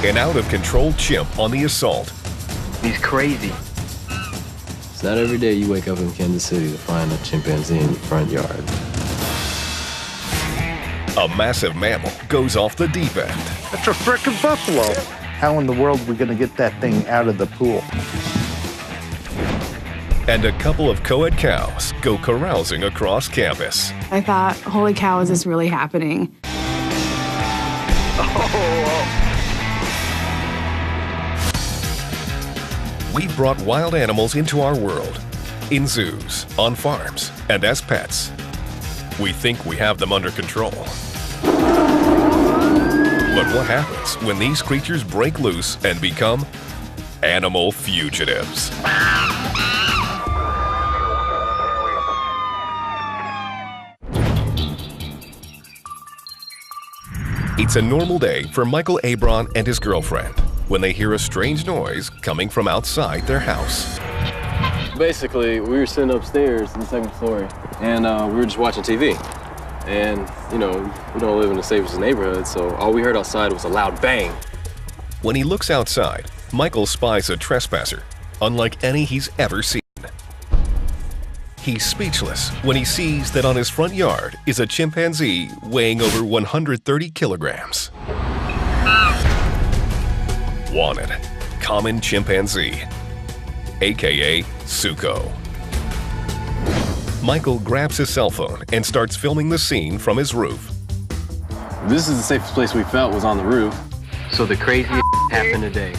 An out-of-control chimp on the assault. He's crazy. It's not every day you wake up in Kansas City to find a chimpanzee in your front yard. A massive mammal goes off the deep end. That's a frickin' buffalo. How in the world are we gonna get that thing out of the pool? And a couple of co-ed cows go carousing across campus. I thought, holy cow, is this really happening? We've brought wild animals into our world, in zoos, on farms, and as pets. We think we have them under control. But what happens when these creatures break loose and become animal fugitives? It's a normal day for Michael Abron and his girlfriend when they hear a strange noise coming from outside their house. Basically, we were sitting upstairs in the second story, and we were just watching TV. And, you know, we don't live in the safest neighborhood, so all we heard outside was a loud bang. When he looks outside, Michael spies a trespasser, unlike any he's ever seen. He's speechless when he sees that on his front yard is a chimpanzee weighing over 130 kilograms. Wanted, common chimpanzee, aka Suko. Michael grabs his cell phone and starts filming the scene from his roof. This is the safest place we felt, was on the roof. So the craziest happened today.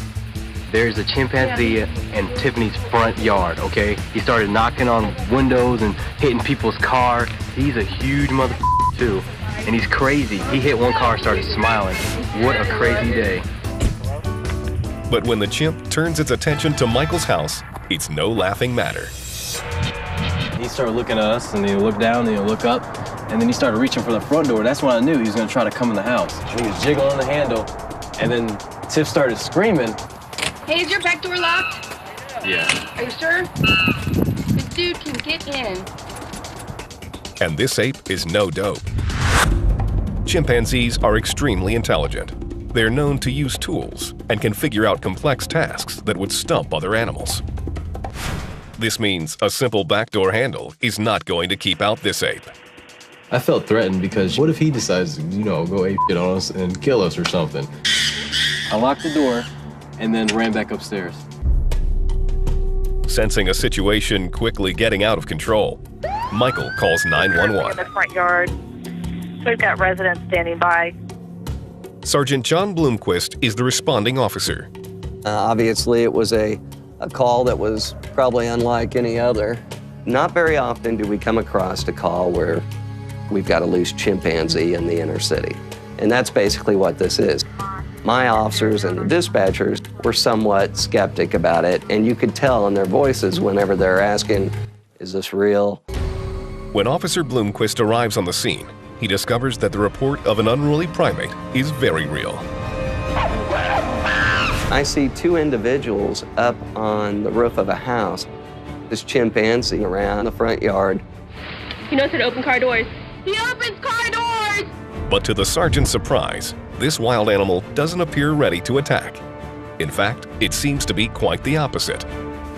There's a chimpanzee in Tiffany's front yard, okay? He started knocking on windows and hitting people's car. He's a huge motherfucker too. And he's crazy. He hit one car and started smiling. What a crazy day. But when the chimp turns its attention to Michael's house, it's no laughing matter. He started looking at us, and he'd look down, and he'd look up, and then he started reaching for the front door. That's when I knew he was gonna try to come in the house. And he was jiggling the handle, and then Tiff started screaming. Hey, is your back door locked? Yeah. Are you sure? This dude can get in. And this ape is no dope. Chimpanzees are extremely intelligent. They're known to use tools and can figure out complex tasks that would stump other animals. This means a simple backdoor handle is not going to keep out this ape. I felt threatened because what if he decides to, you know, go ape shit on us and kill us or something? I locked the door and then ran back upstairs. Sensing a situation quickly getting out of control, Michael calls 911. In the front yard. We've got residents standing by. Sergeant John Bloomquist is the responding officer. Obviously, it was a call that was probably unlike any other. Not very often do we come across a call where we've got a loose chimpanzee in the inner city. And that's basically what this is. My officers and the dispatchers were somewhat skeptic about it, and you could tell in their voices whenever they're asking, is this real? When Officer Bloomquist arrives on the scene, he discovers that the report of an unruly primate is very real. I see two individuals up on the roof of a house. This chimpanzee around the front yard. He knows how to open car doors. He opens car doors! But to the sergeant's surprise, this wild animal doesn't appear ready to attack. In fact, it seems to be quite the opposite.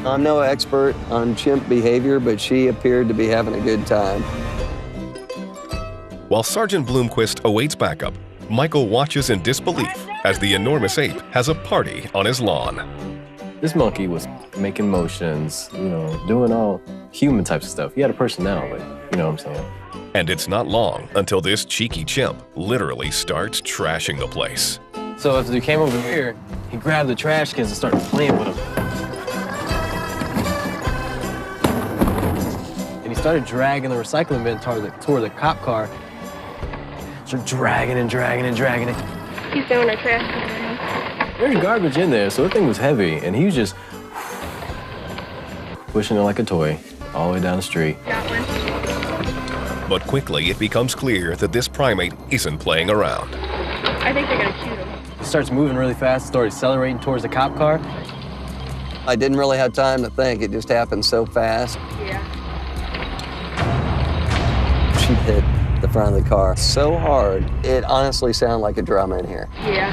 I'm no expert on chimp behavior, but she appeared to be having a good time. While Sergeant Bloomquist awaits backup, Michael watches in disbelief as the enormous ape has a party on his lawn. This monkey was making motions, you know, doing all human types of stuff. He had a personality, you know what I'm saying? And it's not long until this cheeky chimp literally starts trashing the place. So after he came over here, he grabbed the trash cans and started playing with them. And he started dragging the recycling bin toward the cop car. Started dragging and dragging and dragging it. He's throwing our trash can. There's garbage in there, so the thing was heavy, and he was just pushing it like a toy all the way down the street. Got one. But quickly it becomes clear that this primate isn't playing around. I think they're gonna shoot him. He starts moving really fast, started accelerating towards the cop car. I didn't really have time to think. It just happened so fast. Yeah. She hit the front of the car so hard, it honestly sounded like a drum in here. Yeah.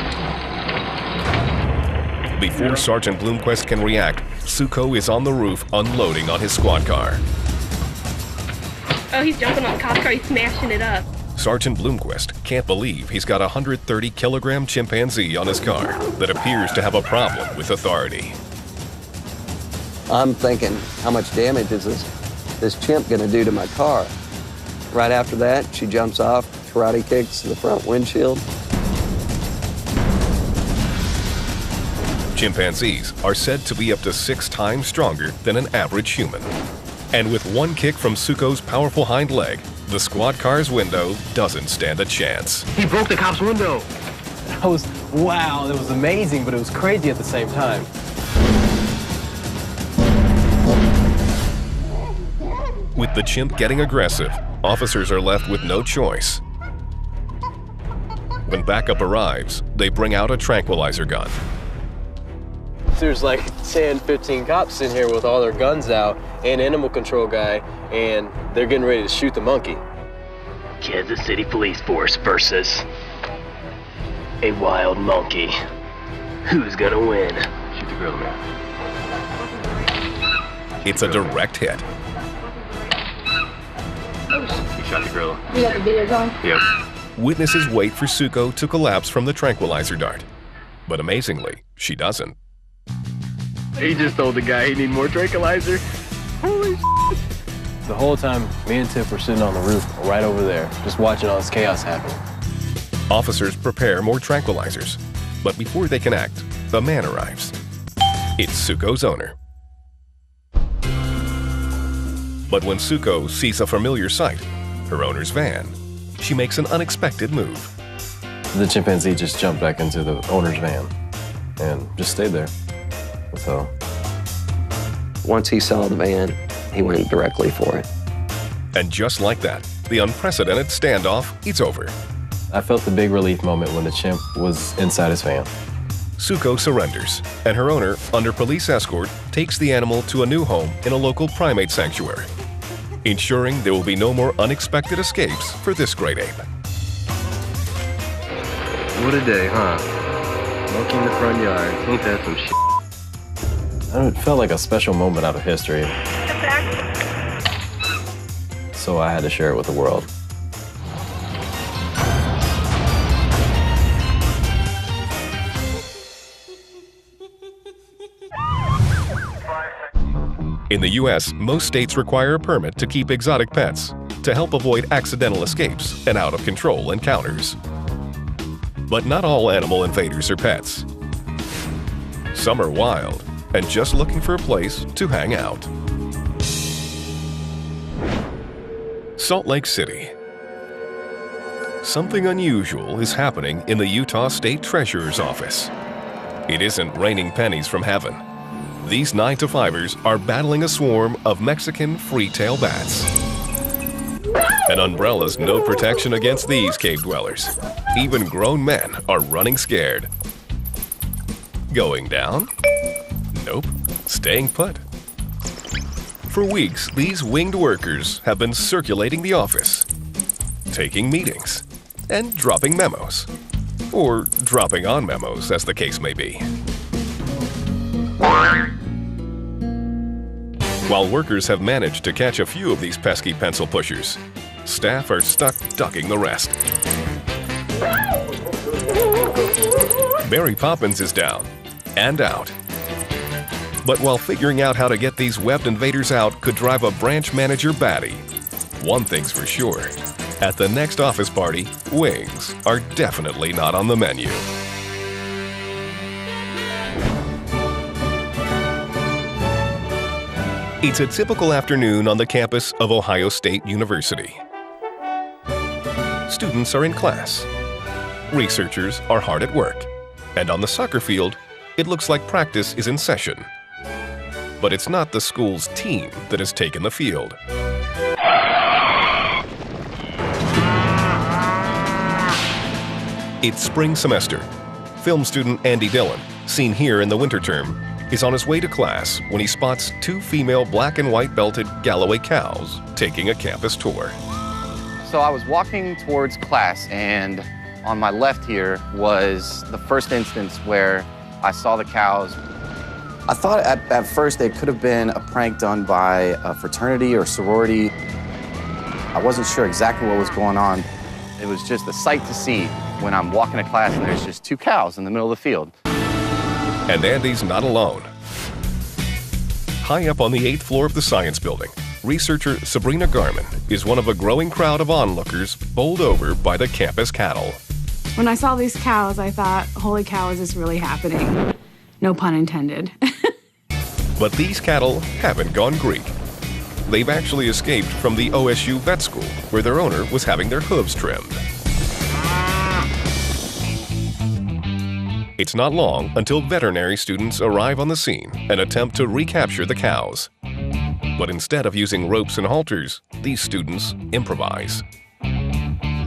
Before Sergeant Bloomquist can react, Suko is on the roof unloading on his squad car. Oh, he's jumping on the cop's car. He's smashing it up. Sergeant Bloomquist can't believe he's got a 130-kilogram chimpanzee on his car that appears to have a problem with authority. I'm thinking, how much damage is this chimp gonna do to my car? Right after that, she jumps off, karate kicks the front windshield. Chimpanzees are said to be up to 6 times stronger than an average human. And with one kick from Suko's powerful hind leg, the squad car's window doesn't stand a chance. He broke the cop's window. Wow, it was amazing, but it was crazy at the same time. With the chimp getting aggressive, officers are left with no choice. When backup arrives, they bring out a tranquilizer gun. There's like 10, 15 cops in here with all their guns out and animal control guy, and they're getting ready to shoot the monkey. Kansas City Police Force versus a wild monkey. Who's gonna win? Shoot the gorilla, man. It's a direct hit. He shot the gorilla. You got the video going? Yep. Witnesses wait for Suko to collapse from the tranquilizer dart. But amazingly, she doesn't. He just told the guy he need more tranquilizer. Holy shit. The whole time, me and Tiff were sitting on the roof right over there, just watching all this chaos happen. Officers prepare more tranquilizers. But before they can act, the man arrives. It's Suko's owner. But when Suko sees a familiar sight, her owner's van, she makes an unexpected move. The chimpanzee just jumped back into the owner's van and just stayed there. So Once he saw the van, he went directly for it. And just like that, the unprecedented standoff is over. I felt the big relief moment when the chimp was inside his van. Suko surrenders, and her owner, under police escort, takes the animal to a new home in a local primate sanctuary, ensuring there will be no more unexpected escapes for this great ape. What a day, huh? Monkey in the front yard. Ain't that some shit? It felt like a special moment out of history. So I had to share it with the world. In the U.S., most states require a permit to keep exotic pets to help avoid accidental escapes and out-of-control encounters. But not all animal invaders are pets. Some are wild and just looking for a place to hang out. Salt Lake City. Something unusual is happening in the Utah State Treasurer's office. It isn't raining pennies from heaven. These 9-to-5ers are battling a swarm of Mexican free-tail bats. An umbrella's no protection against these cave dwellers. Even grown men are running scared. Going down? Nope. Staying put. For weeks, these winged workers have been circulating the office, taking meetings, and dropping memos. Or dropping on memos, as the case may be. While workers have managed to catch a few of these pesky pencil pushers, staff are stuck ducking the rest. Mary Poppins is down and out. But while figuring out how to get these webbed invaders out could drive a branch manager batty, one thing's for sure. At the next office party, wings are definitely not on the menu. It's a typical afternoon on the campus of Ohio State University. Students are in class. Researchers are hard at work. And on the soccer field, it looks like practice is in session. But it's not the school's team that has taken the field. It's spring semester. Film student Andy Dillon, seen here in the winter term, is on his way to class when he spots 2 female black and white belted Galloway cows taking a campus tour. So I was walking towards class, and on my left here was the first instance where I saw the cows. I thought at first it could have been a prank done by a fraternity or sorority. I wasn't sure exactly what was going on. It was just a sight to see when I'm walking to class and there's just two cows in the middle of the field. And Andy's not alone. High up on the 8th floor of the science building, researcher Sabrina Garman is one of a growing crowd of onlookers bowled over by the campus cattle. When I saw these cows, I thought, holy cow, is this really happening? No pun intended. But these cattle haven't gone Greek. They've actually escaped from the OSU vet school, where their owner was having their hooves trimmed. It's not long until veterinary students arrive on the scene and attempt to recapture the cows. But instead of using ropes and halters, these students improvise.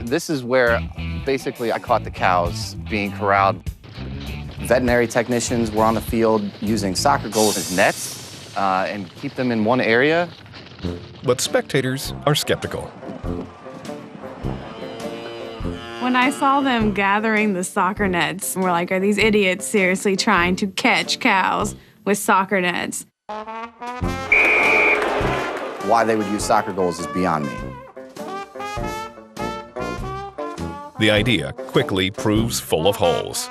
This is where basically I caught the cows being corralled. Veterinary technicians were on the field using soccer goals as nets and keep them in one area. But spectators are skeptical. When I saw them gathering the soccer nets, we're like, are these idiots seriously trying to catch cows with soccer nets? Why they would use soccer goals is beyond me. The idea quickly proves full of holes.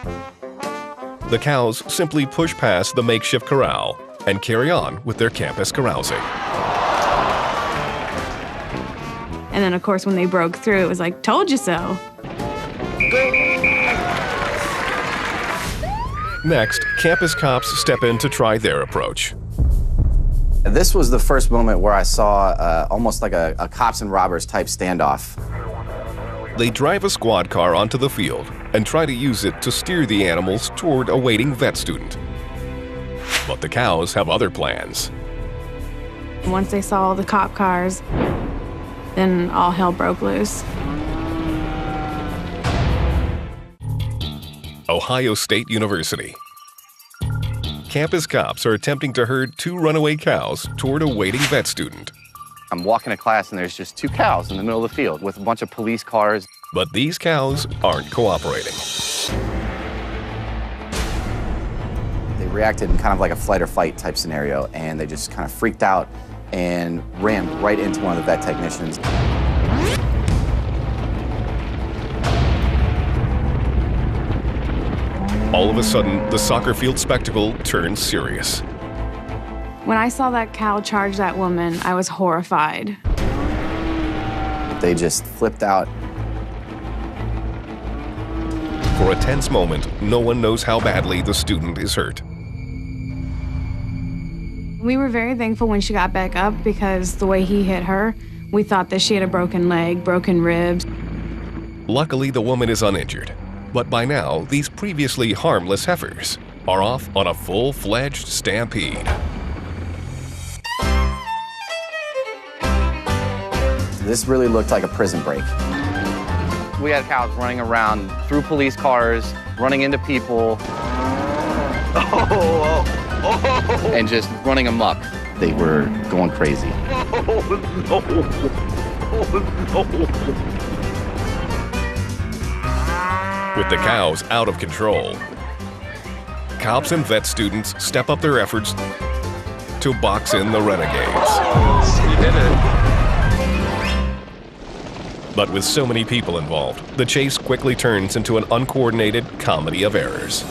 The cows simply push past the makeshift corral and carry on with their campus carousing. And then, of course, when they broke through, it was like, told you so. Next, campus cops step in to try their approach. This was the first moment where I saw almost like a cops and robbers type standoff. They drive a squad car onto the field and try to use it to steer the animals toward a waiting vet student. But the cows have other plans. Once they saw all the cop cars, then all hell broke loose. Ohio State University. Campus cops are attempting to herd 2 runaway cows toward a waiting vet student. I'm walking to class and there's just 2 cows in the middle of the field with a bunch of police cars. But these cows aren't cooperating. They reacted in kind of like a flight or fight type scenario, and they just kind of freaked out and ran right into one of the vet technicians. All of a sudden, the soccer field spectacle turns serious. When I saw that cow charge that woman, I was horrified. They just flipped out. For a tense moment, no one knows how badly the student is hurt. We were very thankful when she got back up because the way he hit her, we thought that she had a broken leg, broken ribs. Luckily, the woman is uninjured. But by now, these previously harmless heifers are off on a full-fledged stampede. This really looked like a prison break. We had cows running around through police cars, running into people, and just running amok. They were going crazy. With the cows out of control, cops and vet students step up their efforts to box in the renegades. You did it. But with so many people involved, the chase quickly turns into an uncoordinated comedy of errors.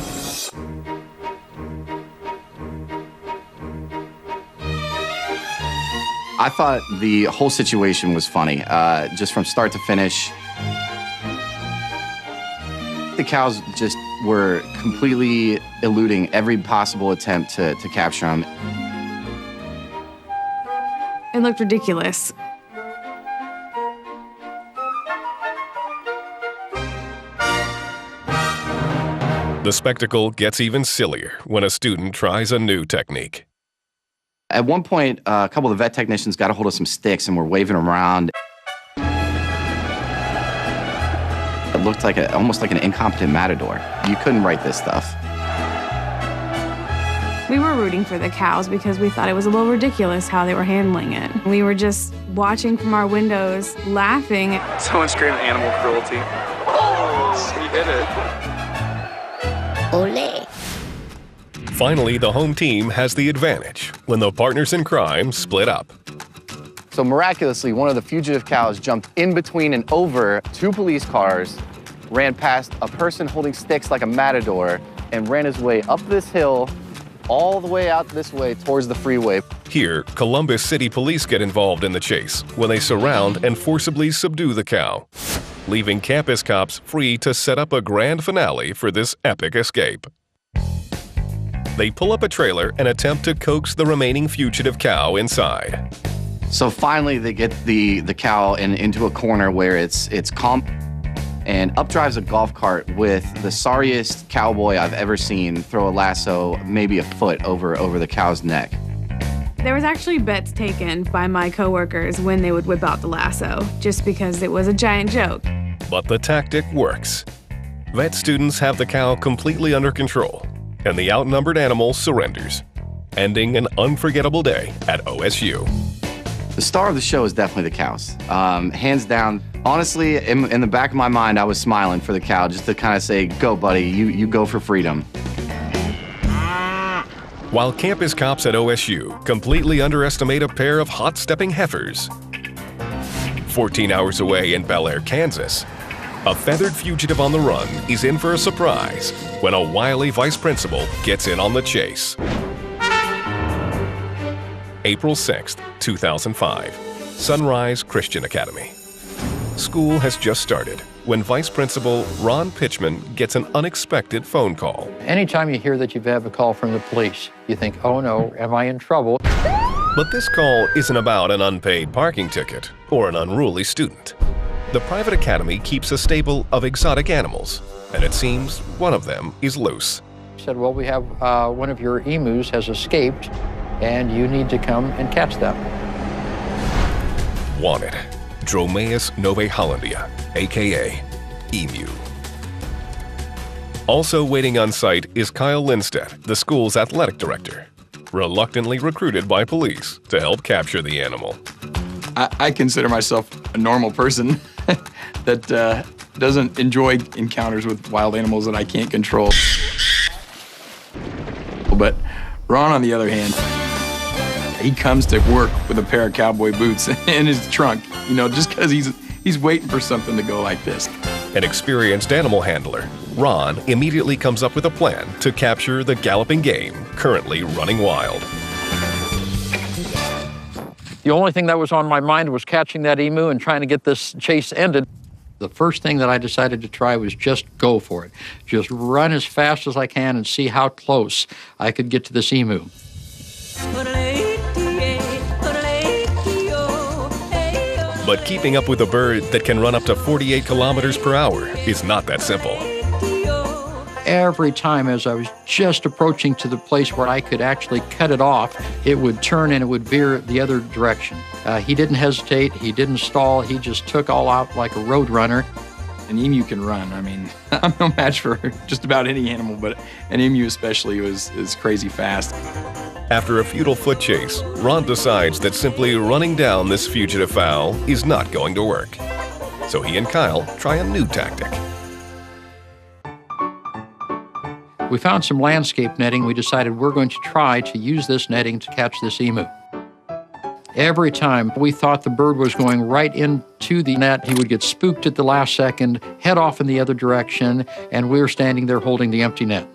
I thought the whole situation was funny, just from start to finish. The cows just were completely eluding every possible attempt to capture them. It looked ridiculous. The spectacle gets even sillier when a student tries a new technique. At one point, a couple of the vet technicians got a hold of some sticks and were waving them around. It looked like almost like an incompetent matador. You couldn't write this stuff. We were rooting for the cows because we thought it was a little ridiculous how they were handling it. We were just watching from our windows, laughing. Someone screamed animal cruelty. Oh, he hit it. Ole. Finally, the home team has the advantage when the partners in crime split up. So miraculously, one of the fugitive cows jumped in between and over 2 police cars, ran past a person holding sticks like a matador, and ran his way up this hill, all the way out this way towards the freeway. Here, Columbus City Police get involved in the chase when they surround and forcibly subdue the cow, leaving campus cops free to set up a grand finale for this epic escape. They pull up a trailer and attempt to coax the remaining fugitive cow inside. So finally, they get the cow into a corner where it's calm, and up drives a golf cart with the sorriest cowboy I've ever seen throw a lasso maybe a foot over the cow's neck. There was actually bets taken by my coworkers when they would whip out the lasso, just because it was a giant joke. But the tactic works. Vet students have the cow completely under control, and the outnumbered animal surrenders, ending an unforgettable day at OSU. The star of the show is definitely the cows. Hands down. Honestly, in the back of my mind, I was smiling for the cow just to kind of say, go, buddy, you go for freedom. While campus cops at OSU completely underestimate a pair of hot-stepping heifers, 14 hours away in Bel Air, Kansas, a feathered fugitive on the run is in for a surprise when a wily vice principal gets in on the chase. April 6, 2005, Sunrise Christian Academy. School has just started when Vice Principal Ron Pitchman gets an unexpected phone call. Anytime you hear that you've had a call from the police, you think, oh no, am I in trouble? But this call isn't about an unpaid parking ticket or an unruly student. The private academy keeps a stable of exotic animals, and it seems one of them is loose. He said, well, we have one of your emus has escaped, and you need to come and catch them. Wanted, Dromaeus novaehollandia, aka emu. Also waiting on site is Kyle Lindstedt, the school's athletic director, reluctantly recruited by police to help capture the animal. I consider myself a normal person that doesn't enjoy encounters with wild animals that I can't control. But Ron, on the other hand, he comes to work with a pair of cowboy boots in his trunk, you know, just because he's waiting for something to go like this. An experienced animal handler, Ron immediately comes up with a plan to capture the galloping game currently running wild. The only thing that was on my mind was catching that emu and trying to get this chase ended. The first thing that I decided to try was just go for it. Just run as fast as I can and see how close I could get to this emu. But keeping up with a bird that can run up to 48 kilometers per hour is not that simple. Every time as I was just approaching to the place where I could actually cut it off, it would turn and it would veer the other direction. He didn't hesitate, he didn't stall, he just took all out like a road runner. An emu can run. I mean, I'm no match for just about any animal, but an emu especially is crazy fast. After a futile foot chase, Ron decides that simply running down this fugitive fowl is not going to work. So he and Kyle try a new tactic. We found some landscape netting. We decided we're going to try to use this netting to catch this emu. Every time we thought the bird was going right into the net, he would get spooked at the last second, head off in the other direction, and we were standing there holding the empty net.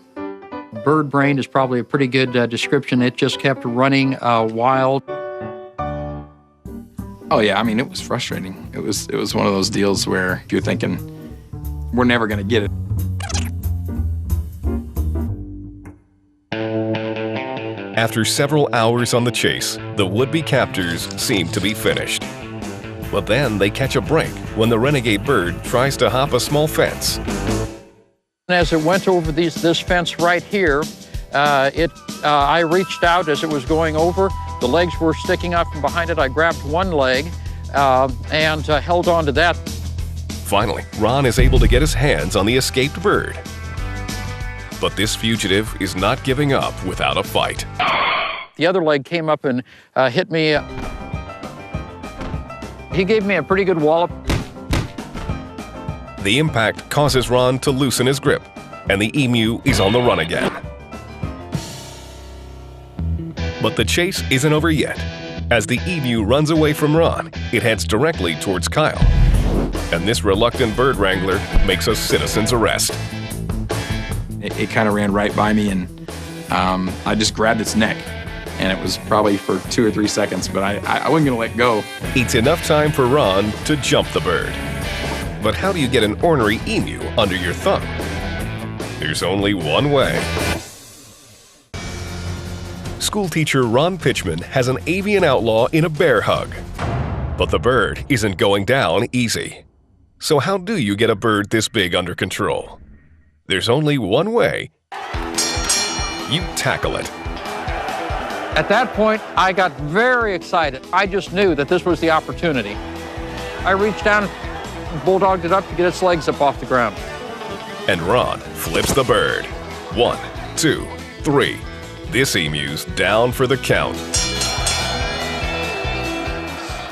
Bird brain is probably a pretty good description. It just kept running wild. Oh yeah, I mean, it was frustrating. It was one of those deals where you're thinking, we're never gonna get it. After several hours on the chase, the would-be captors seem to be finished. But then they catch a break when the renegade bird tries to hop a small fence. As it went over this fence right here, I reached out as it was going over. The legs were sticking out from behind it. I grabbed one leg and held on to that. Finally, Ron is able to get his hands on the escaped bird. But this fugitive is not giving up without a fight. The other leg came up and hit me. He gave me a pretty good wallop. The impact causes Ron to loosen his grip, and the emu is on the run again. But the chase isn't over yet. As the emu runs away from Ron, it heads directly towards Kyle. And this reluctant bird wrangler makes a citizen's arrest. It kind of ran right by me, and I just grabbed its neck. And it was probably for 2 or 3 seconds, but I wasn't gonna let go. It's enough time for Ron to jump the bird. But how do you get an ornery emu under your thumb? There's only one way. Schoolteacher Ron Pitchman has an avian outlaw in a bear hug. But the bird isn't going down easy. So how do you get a bird this big under control? There's only one way. You tackle it. At that point, I got very excited. I just knew that this was the opportunity. I reached down and bulldogged it up to get its legs up off the ground. And Ron flips the bird. 1, 2, 3. This emu's down for the count.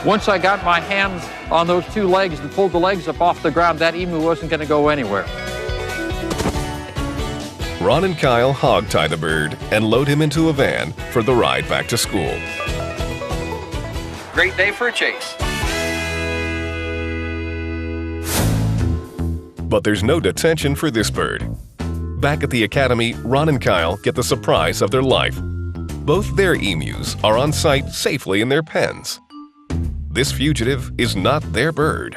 Once I got my hands on those 2 legs and pulled the legs up off the ground, that emu wasn't going to go anywhere. Ron and Kyle hog-tie the bird and load him into a van for the ride back to school. Great day for a chase. But there's no detention for this bird. Back at the academy, Ron and Kyle get the surprise of their life. Both their emus are on site safely in their pens. This fugitive is not their bird.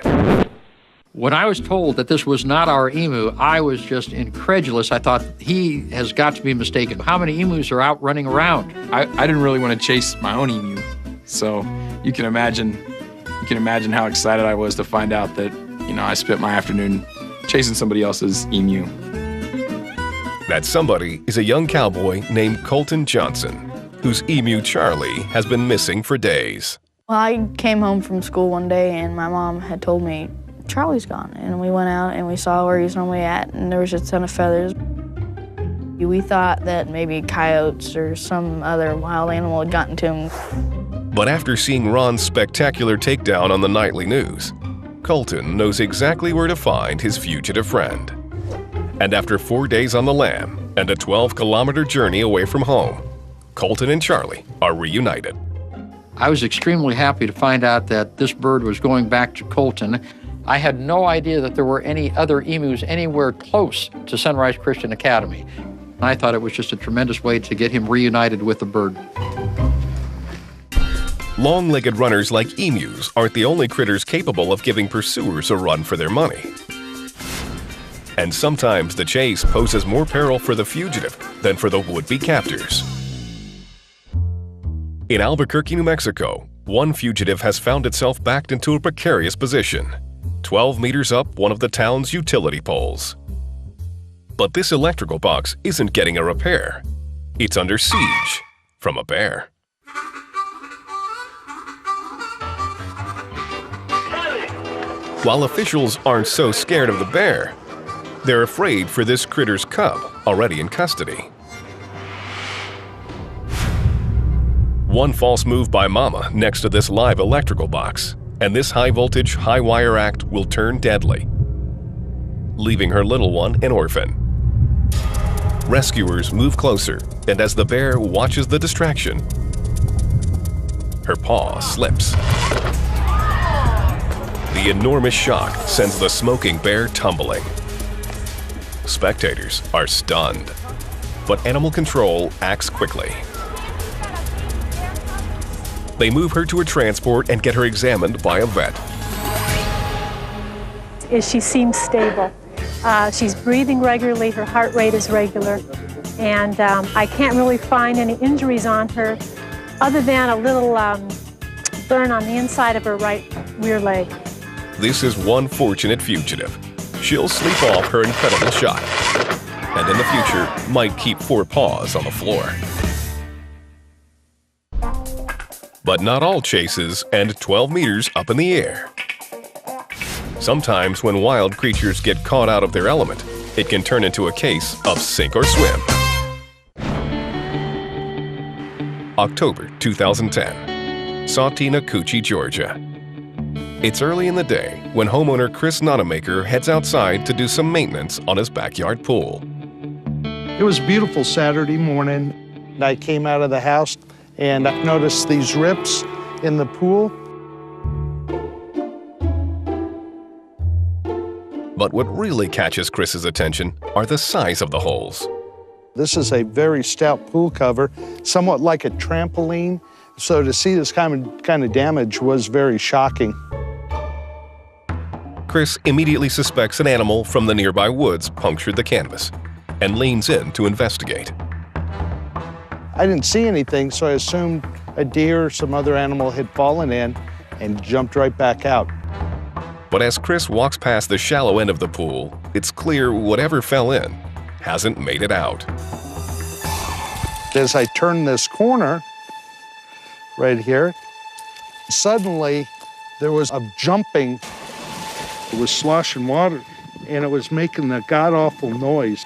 When I was told that this was not our emu, I was just incredulous. I thought, he has got to be mistaken. How many emus are out running around? I didn't really want to chase my own emu, so you can imagine how excited I was to find out that, I spent my afternoon chasing somebody else's emu. That somebody is a young cowboy named Colton Johnson, whose emu Charlie has been missing for days. Well, I came home from school one day and my mom had told me, Charlie's gone. And we went out and we saw where he's normally at, and there was a ton of feathers. We thought that maybe coyotes or some other wild animal had gotten to him. But after seeing Ron's spectacular takedown on the nightly news, Colton knows exactly where to find his fugitive friend. And after 4 days on the lam and a 12-kilometer journey away from home, Colton and Charlie are reunited. I was extremely happy to find out that this bird was going back to Colton. I had no idea that there were any other emus anywhere close to Sunrise Christian Academy. I thought it was just a tremendous way to get him reunited with the bird. Long-legged runners like emus aren't the only critters capable of giving pursuers a run for their money. And sometimes the chase poses more peril for the fugitive than for the would-be captors. In Albuquerque, New Mexico, one fugitive has found itself backed into a precarious position, 12 meters up one of the town's utility poles. But this electrical box isn't getting a repair. It's under siege from a bear. While officials aren't so scared of the bear, they're afraid for this critter's cub, already in custody. One false move by Mama next to this live electrical box, and this high-voltage, high-wire act will turn deadly, leaving her little one an orphan. Rescuers move closer, and as the bear watches the distraction, her paw slips. The enormous shock sends the smoking bear tumbling. Spectators are stunned, but animal control acts quickly. They move her to a transport and get her examined by a vet. She seems stable. She's breathing regularly, her heart rate is regular, and I can't really find any injuries on her other than a little burn on the inside of her right rear leg. This is one fortunate fugitive. She'll sleep off her incredible shock, and in the future might keep 4 paws on the floor. But not all chases end 12 meters up in the air. Sometimes when wild creatures get caught out of their element, it can turn into a case of sink or swim. October 2010, Sautina Coochie, Georgia. It's early in the day when homeowner Chris Nonamaker heads outside to do some maintenance on his backyard pool. It was a beautiful Saturday morning. I came out of the house and I've noticed these rips in the pool. But what really catches Chris's attention are the size of the holes. This is a very stout pool cover, somewhat like a trampoline. So to see this kind of damage was very shocking. Chris immediately suspects an animal from the nearby woods punctured the canvas and leans in to investigate. I didn't see anything, so I assumed a deer or some other animal had fallen in and jumped right back out. But as Chris walks past the shallow end of the pool, it's clear whatever fell in hasn't made it out. As I turn this corner right here, suddenly there was a jumping. It was sloshing water, and it was making a god-awful noise.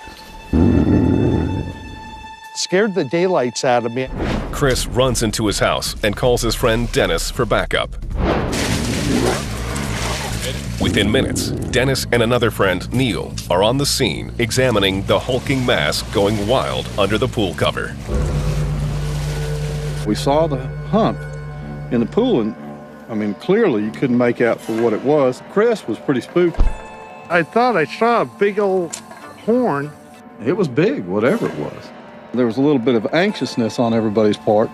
Scared the daylights out of me. Chris runs into his house and calls his friend Dennis for backup. Within minutes, Dennis and another friend, Neil, are on the scene examining the hulking mass going wild under the pool cover. We saw the hump in the pool, and I mean, clearly you couldn't make out for what it was. Chris was pretty spooked. I thought I saw a big old horn. It was big, whatever it was. There was a little bit of anxiousness on everybody's part.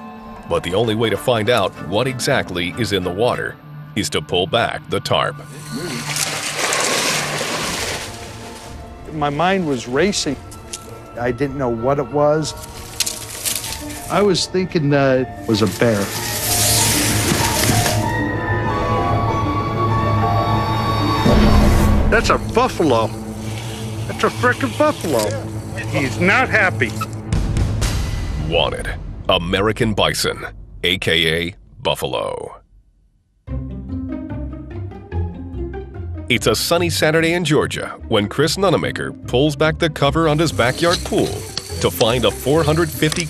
But the only way to find out what exactly is in the water is to pull back the tarp. My mind was racing. I didn't know what it was. I was thinking that it was a bear. That's a buffalo. That's a frickin' buffalo. He's not happy. Wanted, American bison, aka buffalo. It's a sunny Saturday in Georgia when Chris Nunemaker pulls back the cover on his backyard pool to find a 450